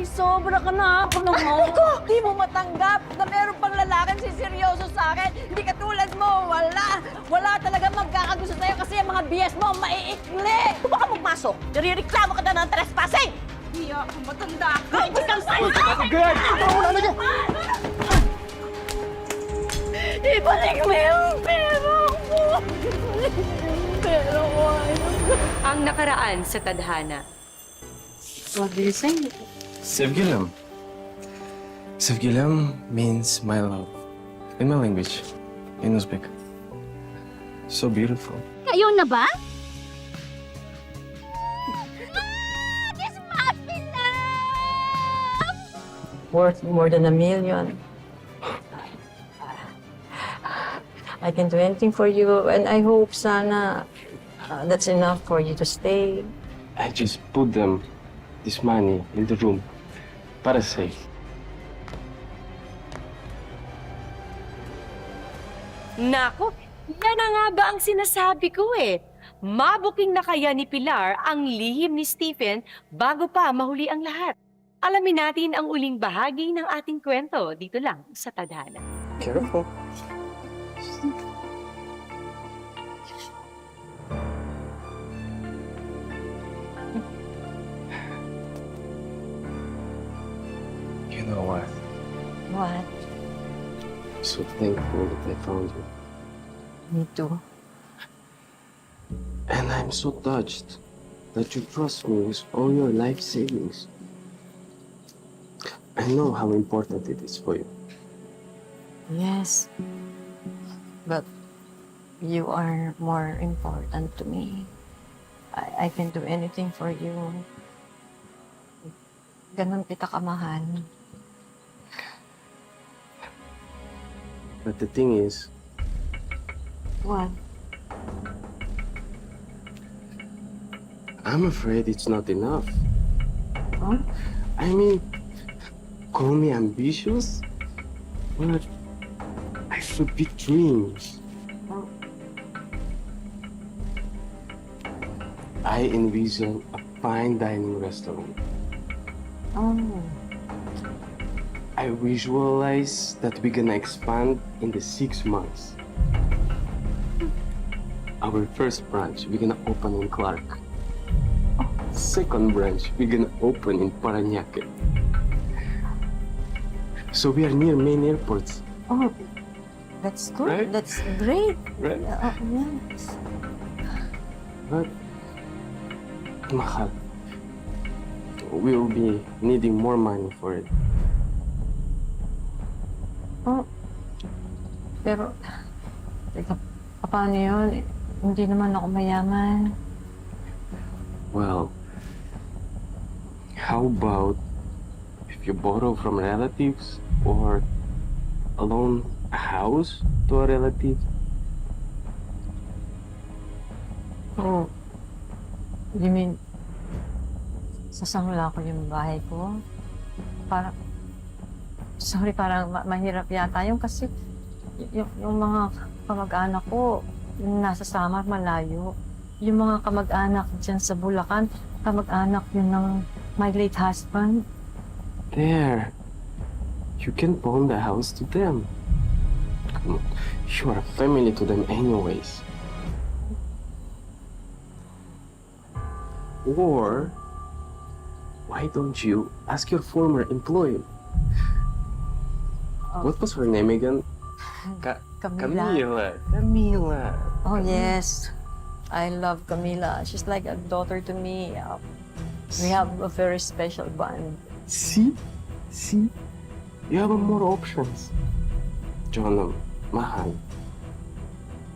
Ay, sobra ka na. Ako naman. Di mo matanggap na meron pang lalaking siseryoso sa akin. Hindi katulad mo. Wala talaga magkakagusto sa'yo kasi yung mga BS mo maiikli. Kung baka magpasok, narireklamo ka na ng trespassing. Hiya ka, matanda ka. Hindi kang sa'yo. Agad! Ibalik mo yung pera ko. Ibalik mo yung pera ko. Ang nakaraan sa tadhana. What do you say? Sevgilim. Sevgilim means my love. In my language, in Uzbek. So beautiful. Kayo na ba? This puppy love! Worth more than $1 million. I can do anything for you, and I hope sana that's enough for you to stay. I just put this money in the room para safe. Nako, yan na nga ba ang sinasabi ko eh. Mabuking na kaya ni Pilar ang lihim ni Stephen bago pa mahuli ang lahat. Alamin natin ang uling bahagi ng ating kwento dito lang sa tadhana. Careful. You know what? What? I'm so thankful that I found you. Me too. And I'm so touched that you trust me with all your life savings. I know how important it is for you. Yes. But you are more important to me. I can do anything for you. Ganon kita kamahal. But the thing is, What? I'm afraid it's not enough. Huh? I mean, call me ambitious, but I have big dreams. I envision a fine dining restaurant. Oh. I visualize that we're gonna expand in the 6 months. Our first branch, we're gonna open in Clark. Second branch, we're gonna open in Parañaque. So we are near main airports, Oh. That's good. Right? That's great. right? Yes. But, mahal. We'll be needing more money for it. Oh. Pero, teka, paano yun? Hindi naman ako mayaman. Well, how about if you borrow from relatives or loan a house to a relative? Oh. You mean, sasangla ko yung bahay ko? Parang, sorry, parang mahirap yata yung kasi yung mga kamag-anak ko, nasa Samar, malayo. Yung mga kamag-anak dyan sa Bulacan, kamag-anak yun ng my late husband. There. You can pawn the house to them. Come on. You are a family to them anyways. Or, why don't you ask your former employee? Oh. What was her name again? Camila. Camila. Oh, yes. I love Camila. She's like a daughter to me. We have a very special bond. See? See? You have more options. John, mahal.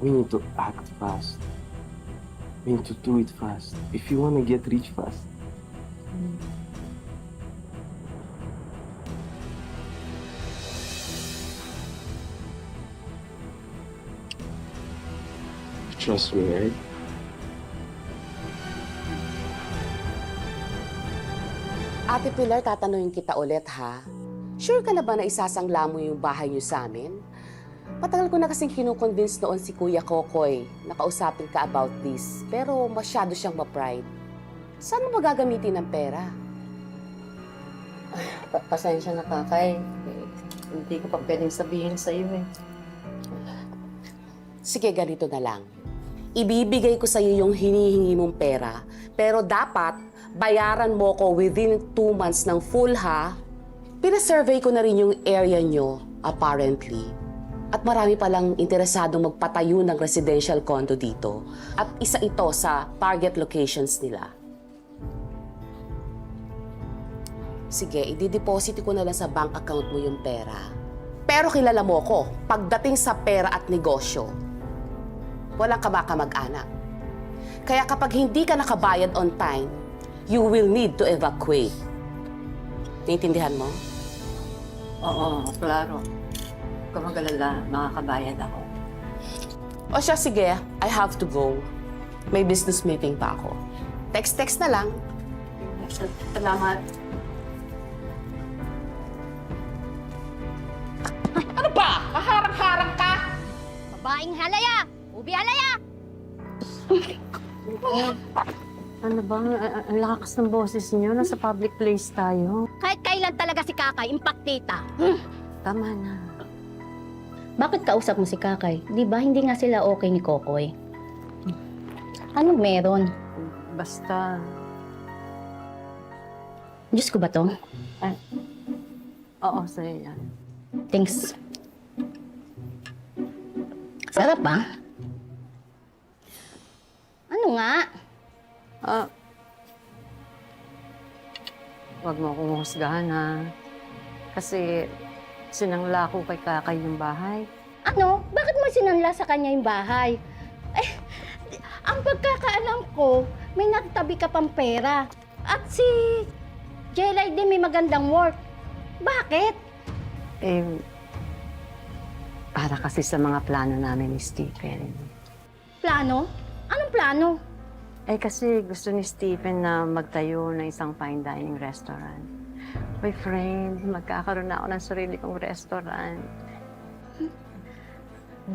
We need to act fast. We need to do it fast. If you want to get rich fast. Trust me, right? Ate Pilar, tatanungin kita ulit, ha? Sure ka na ba na isasangla mo yung bahay niyo sa amin? Matagal ko na kasing kinukonvince noon si Kuya Kokoy na kausapin ka about this, pero masyado siyang ma-pride. Saan mo ba gagamitin ng pera? Pasensya na, Kakay. Hindi ko pa pwedeng sabihin sa iyo eh. Sige, ganito na lang. Ibibigay ko sa iyo yung hinihingi mong pera, pero dapat bayaran mo ko within 2 months ng full, ha? Pina-survey ko na rin yung area nyo, apparently. At marami palang interesadong magpatayo ng residential condo dito. At isa ito sa target locations nila. Sige, i-deposit ko na lang sa bank account mo yung pera. Pero kilala mo ko, pagdating sa pera at negosyo, walang kamag-anak. Kaya kapag hindi ka nakabayad on time, you will need to evacuate. Naiintindihan mo? Oo, klaro. Huwag ka mag-alala, makakabayad ako. O siya, sige, I have to go. May business meeting pa ako. Text-text na lang. Salamat. Ano ba? Kaharang-harang ka? Babaeng halaya! Ubi halaya! Ano ba? Ang lakas ng boses niyo. Nasa public place tayo. Kahit kailan talaga si Kakay, impaktita. Tama na. Bakit kausap mo si Kakay? Di ba hindi nga sila okay ni Kokoy? Anong meron? Basta, Diyos ko ba to? oo, sa'yo yan. Thanks. Sarap ba? Ano nga? Huwag mo akong husgahan, ha? Kasi sinangla ko kay Kakay yung bahay. Ano? Bakit mo sinanla sa kanya yung bahay? Eh, ang pagkakaalam ko, may nagtabi ka pang pera. At si Jelay din may magandang work. Bakit? Eh, para kasi sa mga plano namin ni Stephen. Plano? Anong plano? Eh, kasi gusto ni Stephen na magtayo ng isang fine dining restaurant. My friend, magkakaroon na ako ng sarili kong restaurant.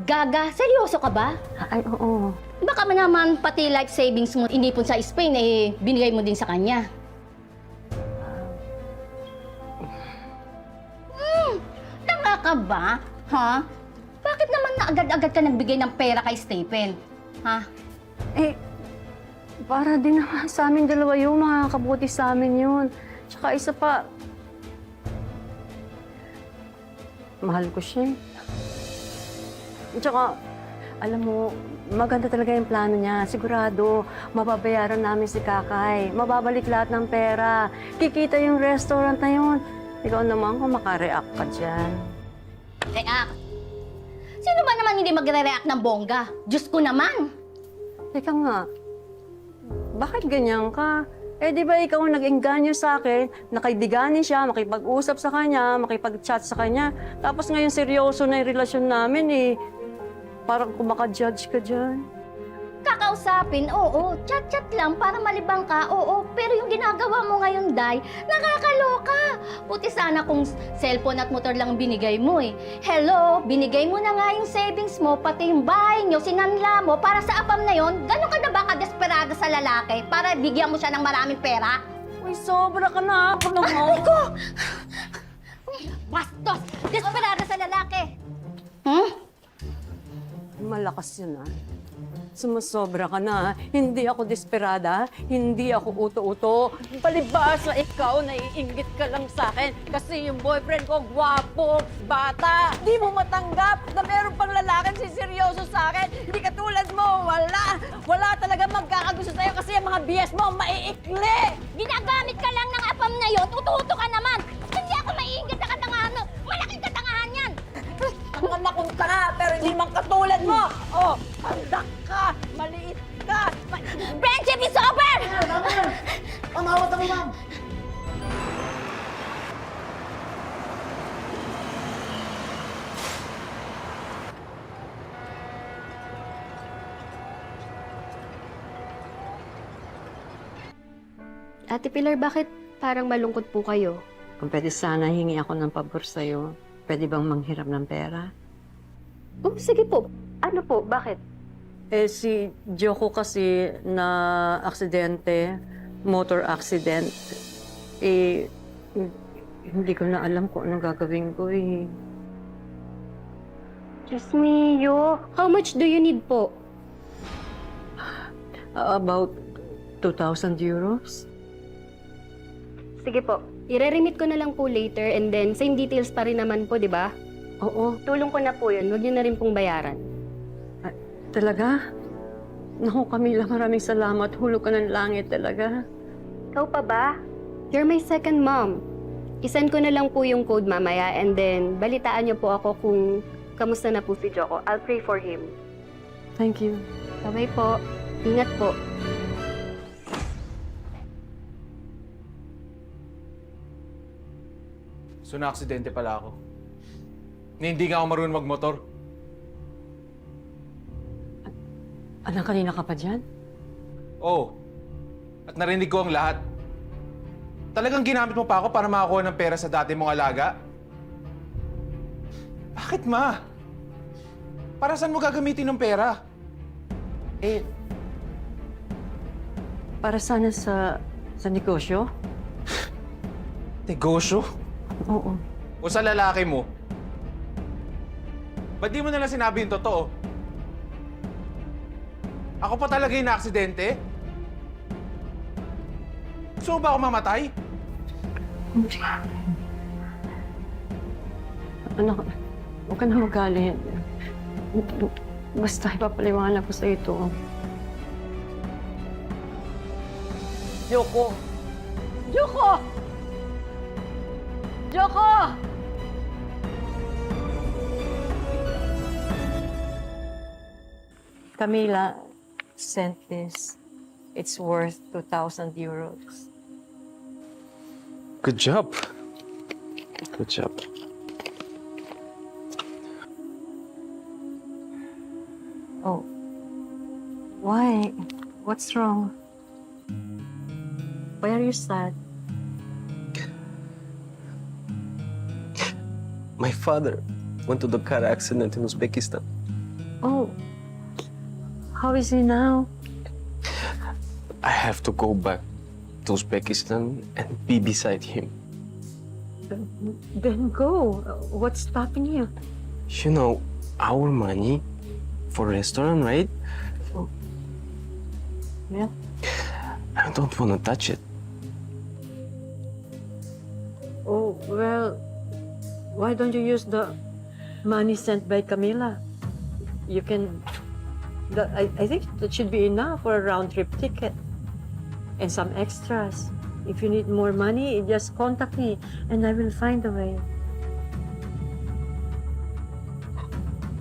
Gaga, seryoso ka ba? Ay, oo. Baka naman pati life savings mo inipon sa Spain, eh, binigay mo din sa kanya. Tanga ka ba? Ha? Bakit naman na agad-agad ka nagbigay ng pera kay Stephen? Ha? Eh, para din naman sa amin dalawa yung makakabuti sa amin yun. Tsaka isa pa, mahal ko siya. Tsaka, alam mo, maganda talaga yung plano niya. Sigurado, mababayaran namin si Kakay. Mababalik lahat ng pera. Kikita yung restaurant na yun. Ikaw naman kung makareact ka dyan. React? Sino ba naman hindi magre-react ng bongga? Diyos ko naman! Teka nga, bakit ganyan ka? Eh, di ba ikaw ang nag-engganyo sa akin, nakaibiganin siya, makipag-usap sa kanya, makipag-chat sa kanya. Tapos ngayon seryoso na yung relasyon namin eh. Parang kumaka-judge ka dyan. Kakausapin, oo. Chat-chat lang para malibang ka, oo. Pero yung ginagawa mo ngayon, Day, nakakaloka. Buti sana kung cellphone at motor lang binigay mo eh. Hello, binigay mo na nga yung savings mo, pati yung bahay nyo, sinanla mo, para sa apam na yon. Gano'n ka na ba ka-desperado sa lalaki para bigyan mo siya ng maraming pera? Uy, sobra ka na. Ano mo? Ay ko! Bastos! Desperado sa lalaki! Malakas yun ah. Sumusobra ka na. Hindi ako desperada. Hindi ako uto-uto. Palibasa ikaw, naiinggit ka lang sa akin. Kasi yung boyfriend ko, gwapo, bata. Di mo matanggap na meron pang lalaking siseryoso sa akin. Hindi katulad mo, wala. Wala talaga magkakagusto sa'yo kasi yung mga BS mo maiikli. Ginagamit ka lang ng apam na yon, uto-uto ka naman! Hindi ako maiinggit sa katangahan mo! Malaking katangahan yan! Ang anak kong tanga, pero hindi man katulad mo. Oh, handak ka, maliit ka. Friendship is over! Ate Pilar, bakit parang malungkot po kayo? Kung pwede sana hingi ako ng pabor sa'yo, pwede bang manghiram ng pera? Oh, sige po. Ano po? Bakit? Eh, si Joko kasi na aksidente, motor accident. Eh, Hindi ko na alam kung anong gagawin ko eh. Diyos mio. How much do you need po? About 2,000 euros? Sige po. I-remit ko na lang po later and then same details pa rin naman po, di ba? Oo, Tulong ko na po yun. Huwag niyo na rin pong bayaran. talaga? Naku, Camila, maraming salamat. Hulog ka ng langit talaga. Ikaw pa ba? You're my second mom. I-send ko na lang po yung code mamaya and then balitaan niyo po ako kung kamusta na po si Joko. I'll pray for him. Thank you. Bye po. Ingat po. So, na-aksidente pala ako. Hindi nga ako marunong magmotor. Anak, kanina ka pa dyan? Oo. At narinig ko ang lahat. Talagang ginamit mo pa ako para makakuha ng pera sa dati mong alaga? Bakit, ma? Para saan mo gagamitin ng pera? Eh, para sana sa negosyo? Negosyo? Oo. O sa lalaki mo? Ba't di mo nalang sinabi yung totoo? Ako pa talaga yung na-aksidente? Gusto mo ba ako mamatay? Anak, huwag ka na magalit. Basta ipapaliwanag ko sa ito. Yoko! Yoko! Yoko! Camila sent this. It's worth 2,000 euros. Good job. Good job. Oh. Why? What's wrong? Why are you sad? My father went to the car accident in Uzbekistan. Oh. How is he now? I have to go back to Uzbekistan and be beside him. Then go. What's stopping you? You know, our money for restaurant, right? Yeah. I don't want to touch it. Oh, well, why don't you use the money sent by Camila? You can... I think that should be enough for a round-trip ticket. And some extras. If you need more money, just contact me and I will find a way.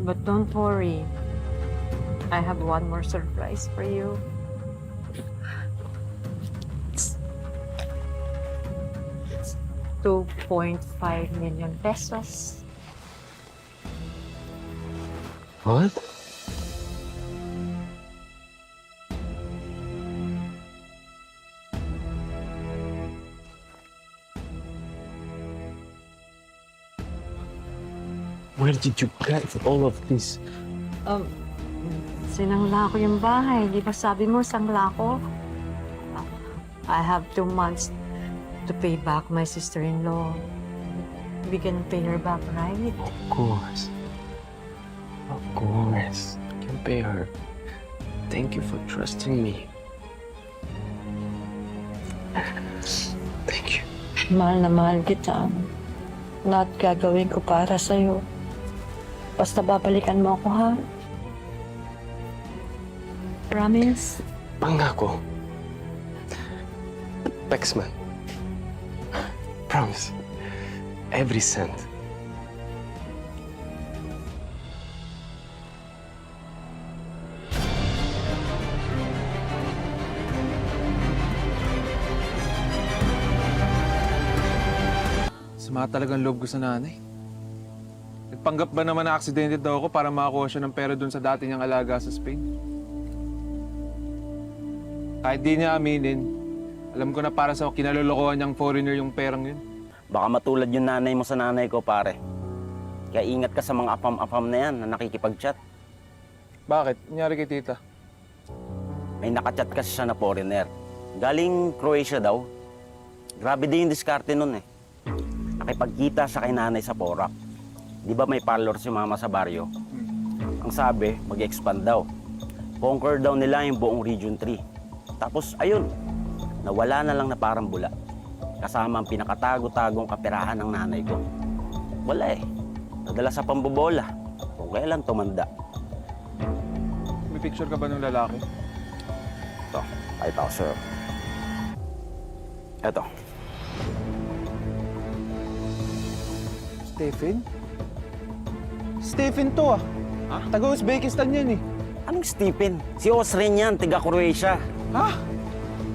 But don't worry. I have one more surprise for you. It's 2.5 million pesos. What? Where did you get all of this? Sinangla ko yung bahay. Di ba sabi mo, sangla ko? I have 2 months to pay back my sister-in-law. We can pay her back, right? Of course. Of course. I can pay her. Thank you for trusting me. Thank you. Mahal na mahal kita. Lahat gagawin ko para sa'yo. Basta babalikan mo ako, ha? Promise? Pangako. Pexman. Promise. Every cent. Sama talagang loob ko sa nanay. Nagpanggap ba naman na aksidente daw ako para makakuha siya ng pera dun sa dati niyang alaga sa Spain? Kahit di niya aminin, alam ko na para sa kinalolokohan niyang foreigner yung perang yun. Baka matulad yung nanay mo sa nanay ko, pare. Kaya ingat ka sa mga apam-apam na yan na nakikipag-chat. Bakit? Nangyari kay tita? May nakachat kasi siya na foreigner. Galing Croatia daw. Grabe din yung diskarte nun eh. makipagkita siya kay nanay sa Porac. Di ba may parlor si mama sa baryo? Ang sabi, mag-expand daw. Conquer daw nila yung buong Region 3. Tapos, ayun, nawala na lang na parang bula. Kasama ang pinakatago-tagong kapirahan ng nanay ko. Wala eh. Nadala sa pambobola. Kung kailan tumanda. May picture ka ba ng lalaki? Ito, kahit ako, sir. Ito. Stephen? Stephen to ah. Ha? Taga-Uzbekistan yan eh. Anong Stephen? Si Osren yan, tiga Croatia. Ha?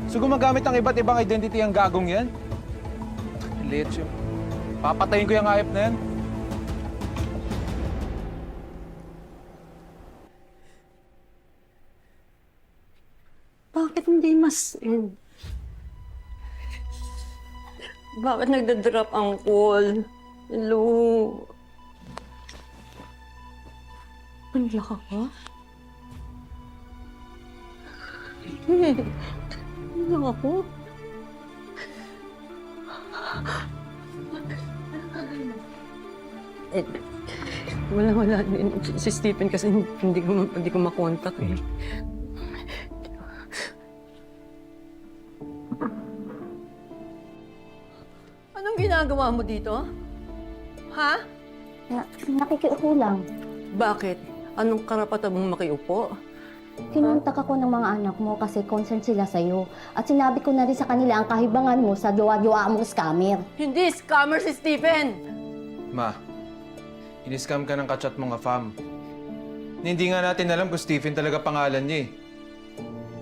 So gumagamit ng iba't ibang identity ang gagong yan? Lechyo. Papatayin ko yung hayop na yan. Bakit hindi mas end? Bakit nagda-drop ang call? Hello? Anla ka ba? Ano ako? Wala din. Si Stephen kasi hindi ko makontak eh. Anong ginagawa mo dito? Ha? Nakikiupo lang. Bakit? Anong karapatan mong makiupo? Kinontak ako ng mga anak mo kasi concerned sila sa'yo. At sinabi ko na rin sa kanila ang kahibangan mo sa jowa-jowa mong scammer. Hindi scammer si Stephen! Ma, iniscam ka ng kachat mo nga fam. Hindi nga natin alam kung Stephen talaga pangalan niya eh.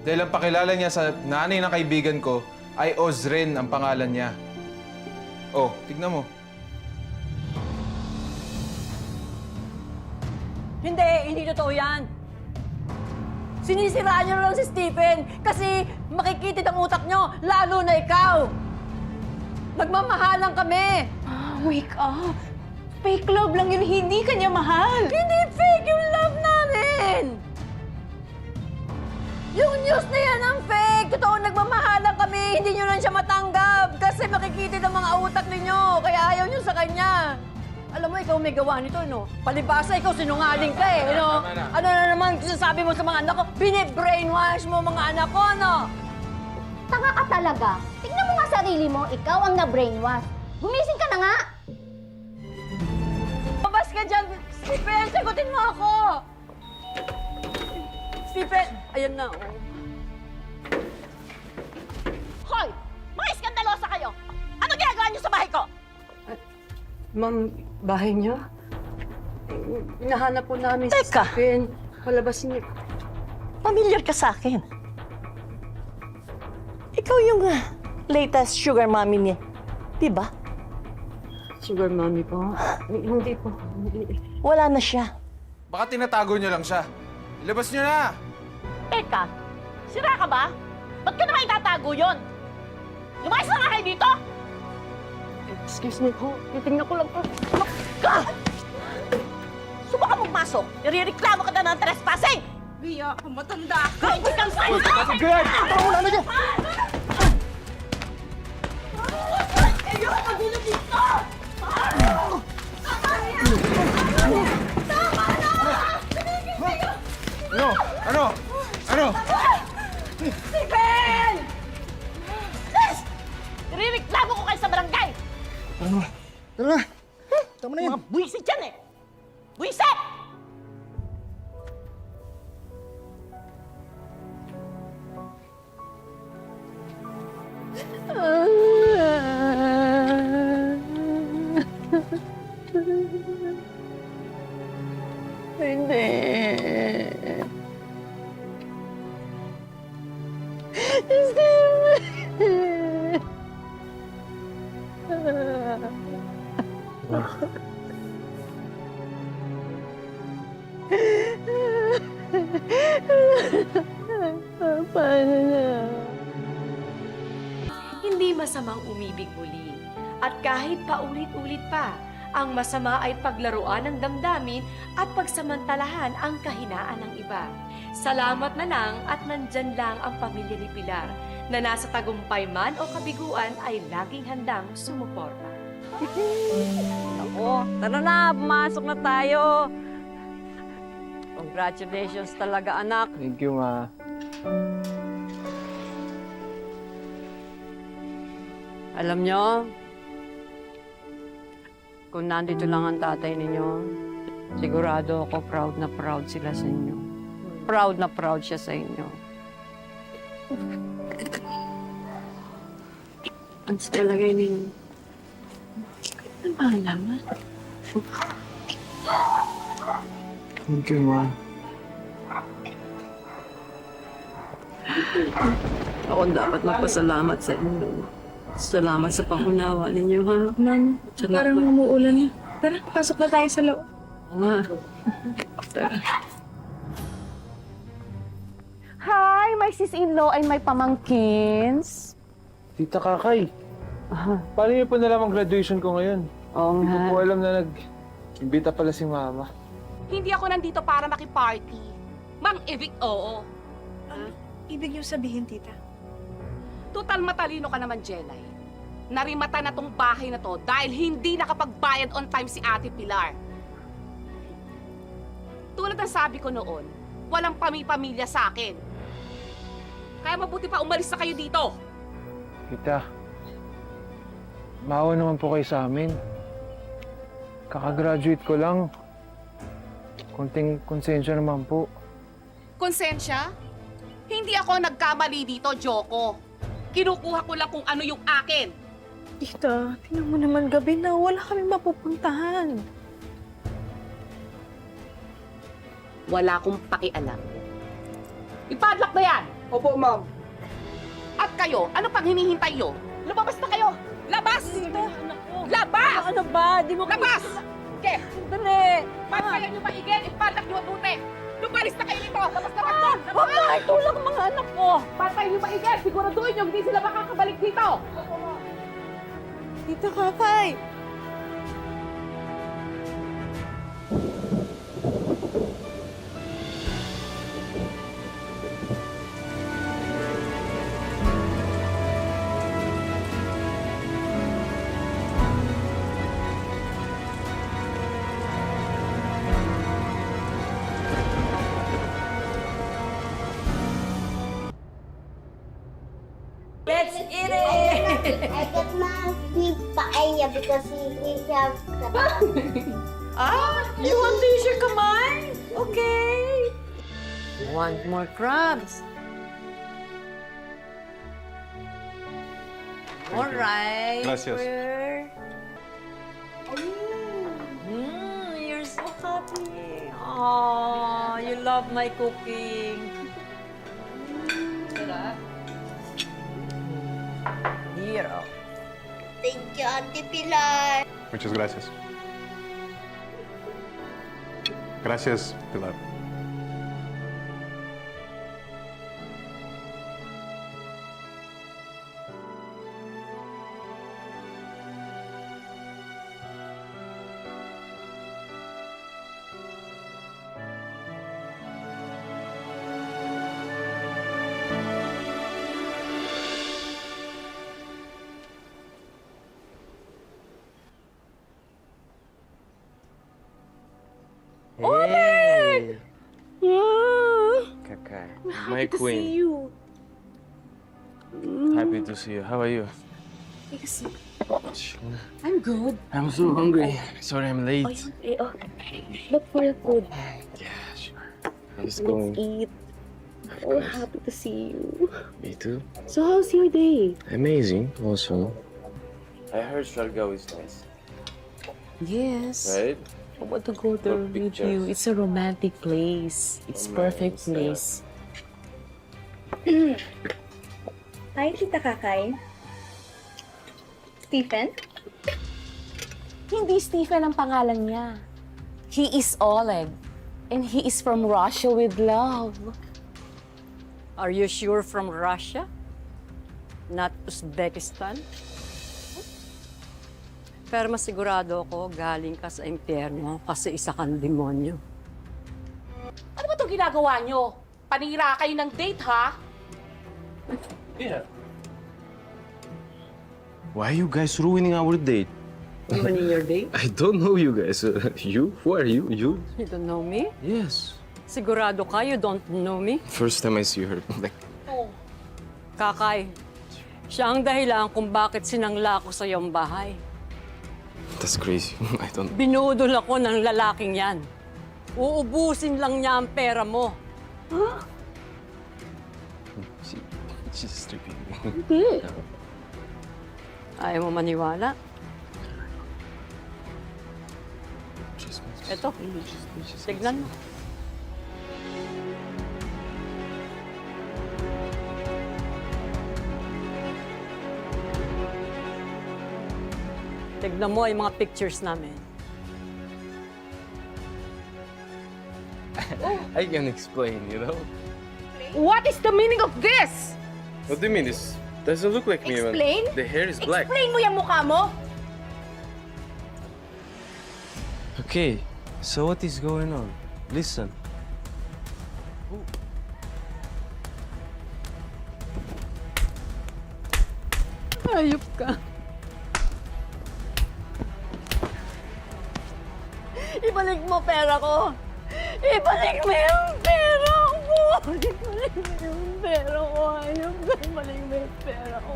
Dahil ang pakilala niya sa nanay ng kaibigan ko ay Ozren ang pangalan niya. Oh, tignan mo. Hindi totoo yan. Sinisiraan niyo lang si Stephen kasi makikitid ang utak niyo, lalo na ikaw. Nagmamahalan kami. Wake up! Fake love lang yun, hindi kanya mahal! Hindi fake yung love namin! Yung news na yan ang fake! Totoo, nagmamahalan kami! Hindi nyo lang siya matanggap kasi makikitid ang mga utak ninyo kaya ayaw nyo sa kanya. Alam mo, ikaw may gawa nito, no? Palibasa, ikaw sinungaling ka eh, no? Tama na. Ano na naman sinasabi mo sa mga anak ko? Bine-brainwash mo mga anak ko, no? Tanga ka talaga. Tingnan mo nga sarili mo, ikaw ang na-brainwash. Gumising ka na nga! Labas ka dyan! Stephen, sagutin mo ako! Stephen! Ayan na, oh. Hoy! Mga iskandalosa kayo! Ano ginagawa niyo sa bahay ko? Ma'am, bahay niyo? Hinahanap po namin si Teka. Stephen. Palabas niyo. Familiar ka sa akin. Ikaw yung latest sugar mommy niya. Di ba? Sugar mommy po? Hindi po. Wala na siya. Baka tinatago niyo lang siya. Ilabas niyo na! Teka, sira ka ba? Ba't ka naman itatago yun? Lumayas na nga kayo dito! Excuse me po. Titingnan ko lang po. Ka! Subukan mong masok. Nire-reklamo ka na ng trespassing! Bia, matanda ka! Hindi kang salita! Good! Ayun, magulo dito! Ano? Ano? Ano? Stephen! Nire-reklamo ko kayo sa barangay! Tara na! Tama na yan! Mga buwisit yan eh! Buwisit! Hindi. Paano na? Hindi masamang umibig muli. At kahit paulit-ulit pa, ang masama ay paglaruan ng damdamin at pagsamantalahan ang kahinaan ng iba. Salamat na lang at nandyan lang ang pamilya ni Pilar na nasa tagumpay man o kabiguan ay laging handang sumuporta. Ako, tara na, pumasok na tayo. Congratulations talaga, anak. Thank you, Ma. Alam nyo, kung nandito lang ang tatay ninyo, sigurado ako proud na proud sila sa inyo. Proud na proud siya sa inyo. Ang talaga ninyo. Ano ba ang laman? Thank you, Ma. Ako dapat magpasalamat sa inyo. Salamat sa pangunawa ninyo, ha? Ma'am, Parang umuulan. Tara, pasok na tayo sa loob. nga. Hi, my sis-in-law ay may pamangkins. Tita Kakay, paano niyo po nalaman graduation ko ngayon? Oo Hindi nga. ko po alam na nag-imbita pala si Mama. Hindi ako nandito para makiparty. Mang-evict, oo. Ibig niyo sabihin, tita? Total matalino ka naman, Jelay. Narimata na tong bahay na to dahil hindi nakapagbayad on time si Ate Pilar. Tulad ng sabi ko noon, walang pamilya sa akin. Kaya mabuti pa umalis na kayo dito. Tita, maawa naman po kayo sa amin. Kakagraduate ko lang. Konting konsensya naman po. Konsensya? Hindi ako nagkamali dito, Joko. Kinukuha ko lang kung ano yung akin. Tita, tingnan mo naman gabi na wala kami mapupuntahan. Wala akong pakialam. Ipadlock na yan! Opo, ma'am. At kayo, ano pang hinihintay nyo? Lumabas na kayo! Labas! Labas! Ano ba? Di mo Labas! Okay, Dali! pagkaya nyo maigil, ipadlock nyo mabuti! Lumalis na kayo dito! Labas na kayo! Huwag na itulak mga anak ko! Pantay nyo maigil! Siguraduhin nyo, hindi sila makakabalik dito! Tita Kakay! Let's eat it! I got my big paella because we have You want to use your kamay? Okay. Want more crabs? All right. Gracias. You're so happy. Oh, you love my cooking. Here. Oh. Thank you, Auntie Pilar. Muchas gracias. Gracias, Pilar. Hey! Kakay, my queen. you. Happy to see you. How are you? I'm good. I'm so hungry. Sorry I'm late. Look for the food. Yeah, sure. I'm just going. Eat. Oh, happy to see you. Me too. So how's your day? Amazing, also. I heard Siargao is nice. Yes. Right? I want to go there For with you. pictures. It's a romantic place. It's Oh, perfect nice. place. Hi, Tita Kakay. Stephen? Hindi Stephen ang pangalan niya. He is Oleg. And he is from Russia with love. Are you sure from Russia? Not Uzbekistan? Pero masigurado ako galing ka sa impyerno kasi isa kang demonyo. Ano ba itong ginagawa nyo? Panira kayo ng date, ha? Yeah. Why are you guys ruining our date? Ruining your day? I don't know you guys. You? Who are you? You? You don't know me? Yes. Sigurado ka you don't know me? First time I see her. Like, Kakay, siya ang dahilan kung bakit sinangla ko sa iyong bahay. that's crazy. I don't... Binudol ako ng lalaking yan. Uubusin lang niya ang pera mo. She's stripping. Ayaw mo maniwala? Eto, tignan mo. Tignan mo yung mga pictures namin. I can explain, you know? What is the meaning of this? What do you mean? This doesn't look like me, man. Explain? The hair is black. Explain mo yung mukha mo! Okay, so what is going on? Listen. Ayop ka. Ibalik mo pera ko. Ibalik mo yung pera ko. Ibalik mo yung pera ko. Ayop ka. Ibalik mo yung pera ko.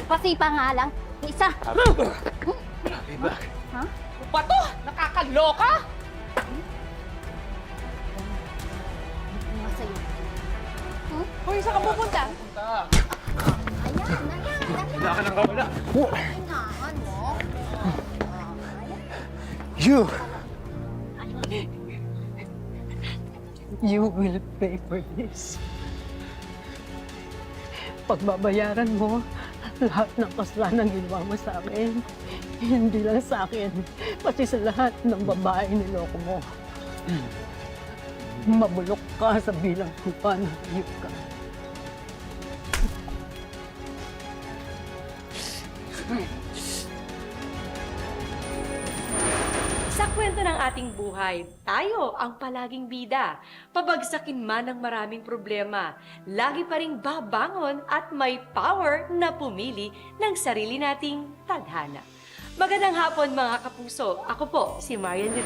Pasipa nga lang. Isa. Hey, back. Ba to? Nakakaloka? Hoy, saan ka pupunta? Wala ka nang kawala. Ingahan mo. You! You will pay for this. Pagbabayaran mo lahat ng kasalanan ginawa mo sa akin. Hindi lang sa akin, pati sa lahat ng babae niloko mo. Mabulok ka sa bilang lupa ng hayop ka. Sa kwento ng ating buhay, tayo ang palaging bida. Pabagsakin man ng maraming problema, lagi pa ring babangon at may power na pumili ng sarili nating tadhana. Magandang hapon mga kapuso. Ako po si Marian Rivera.